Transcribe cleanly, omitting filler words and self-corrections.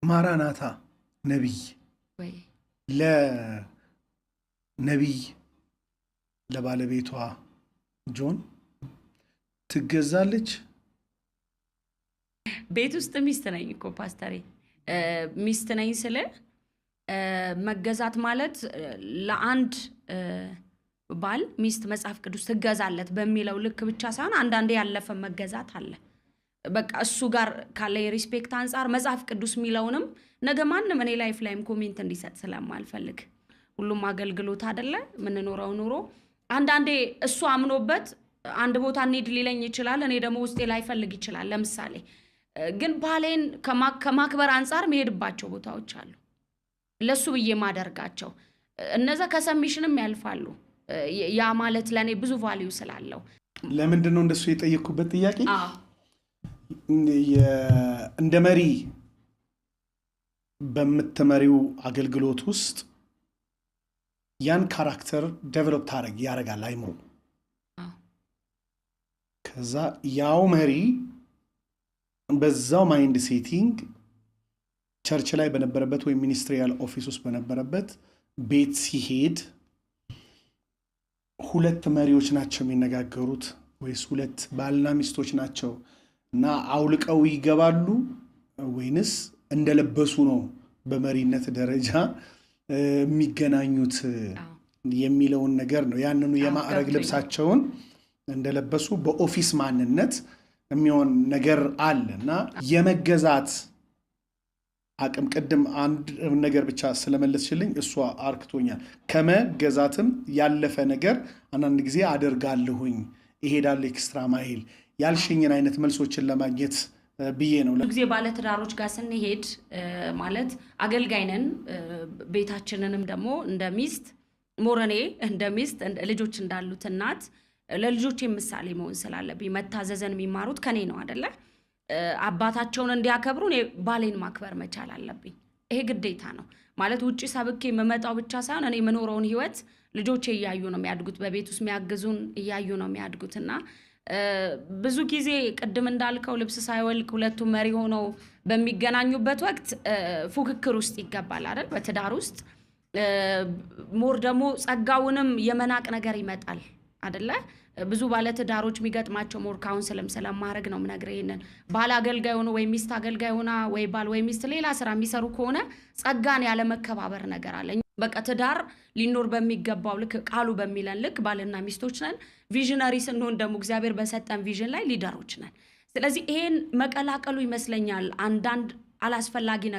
ማራናታ ነቢይ ወይ ለነቢይ ለባለቤቷ ጆን ትገዛለች። ቤት ውስጥ ሚስት ነኝ እኮ ፓስተሬ፣ ሚስት ነኝ ስለ መገዛት ማለት ለአንድ ባል ሚስት መጽሐፍ ቅዱስ ትገዛለት በሚለው ልክ ብቻ ሳይሆን አንዳንዴ ያለፈ መገዛት አለ። በቃ እሱ ጋር ካለ የሪስፔክት አንጻር መጽሐፍ ቅዱስ የሚለውንም ነገ ማንም እኔ ላይፍ ላይም ኮሜንት እንዲሰጥ ስለማልፈልግ ሁሉም አገልግሎት አይደለ የምንኖረው ኑሮ። አንዳንዴ እሱ አምኖበት አንድ ቦታ እንሂድ ሊለኝ ይችላል፣ እኔ ደግሞ ውስጤ ላይፈልግ ይችላል። ለምሳሌ ግን ባሌን ከማክበር አንጻር መሄድባቸው ቦታዎች አሉ፣ ለሱ ብዬ ማደርጋቸው እነዛ ከሰሚሽንም ያልፋሉ። ያ ማለት ለኔ ብዙ ቫልዩ ስላለው ለምንድን ነው እንደሱ የጠየቅኩበት ጥያቄ እንደ መሪ በምትመሪው አገልግሎት ውስጥ ያን ካራክተር ዴቨሎፕ ያደርጋል አይምሮ። ከዛ ያው መሪ በዛው ማይንድ ሴቲንግ ቸርች ላይ በነበረበት ወይ ሚኒስትሪያል ኦፊስ ውስጥ በነበረበት ቤት ሲሄድ ሁለት መሪዎች ናቸው የሚነጋገሩት ወይስ ሁለት ባልና ሚስቶች ናቸው እና አውልቀው ይገባሉ ወይንስ እንደለበሱ ነው በመሪነት ደረጃ የሚገናኙት የሚለውን ነገር ነው። ያንኑ የማዕረግ ልብሳቸውን እንደለበሱ በኦፊስ ማንነት የሚሆን ነገር አለና የመገዛት አቅም ቅድም አንድ ነገር ብቻ ስለመለስሽልኝ እሷ አርክቶኛል። ከመገዛትም ያለፈ ነገር አንዳንድ ጊዜ አደርጋለሁኝ እሄዳለሁ ኤክስትራ ማይል ያልሽኝን አይነት መልሶችን ለማግኘት ብዬ ነው። ብዙ ጊዜ ባለትዳሮች ጋር ስንሄድ ማለት አገልጋይ ነን፣ ቤታችንንም ደግሞ እንደ ሚስት ሞረኔ እንደ ሚስት ልጆች እንዳሉት እናት ለልጆች ምሳሌ መሆን ስላለብኝ መታዘዘን የሚማሩት ከኔ ነው አይደለ? አባታቸውን እንዲያከብሩ እኔ ባሌን ማክበር መቻል አለብኝ። ይሄ ግዴታ ነው ማለት ውጪ ሰብኬ የምመጣው ብቻ ሳይሆን እኔ የምኖረውን ህይወት ልጆቼ እያዩ ነው የሚያድጉት፣ በቤት ውስጥ የሚያግዙን እያዩ ነው የሚያድጉትና ብዙ ጊዜ ቅድም እንዳልከው ልብስ ሳይወልቅ ሁለቱ መሪ ሆነው በሚገናኙበት ወቅት ፉክክር ውስጥ ይገባል አይደል? በትዳር ውስጥ ሞር ደግሞ ጸጋውንም የመናቅ ነገር ይመጣል አይደለ? ብዙ ባለትዳሮች የሚገጥማቸው ሞር ካውንስልም ስለማድረግ ነው የምነግርህ። ይሄንን ባል አገልጋይ ሆኖ ወይ ሚስት አገልጋይ ሆና ወይ ባል ወይ ሚስት ሌላ ስራ የሚሰሩ ከሆነ ጸጋን ያለ መከባበር ነገር አለ። በቃ ትዳር ሊኖር በሚገባው ልክ ቃሉ በሚለን ልክ ባልና ሚስቶች ነን። ቪዥነሪ ስንሆን ደግሞ እግዚአብሔር በሰጠን ቪዥን ላይ ሊደሮች ነን። ስለዚህ ይሄን መቀላቀሉ ይመስለኛል አንዳንድ አላስፈላጊ ነገር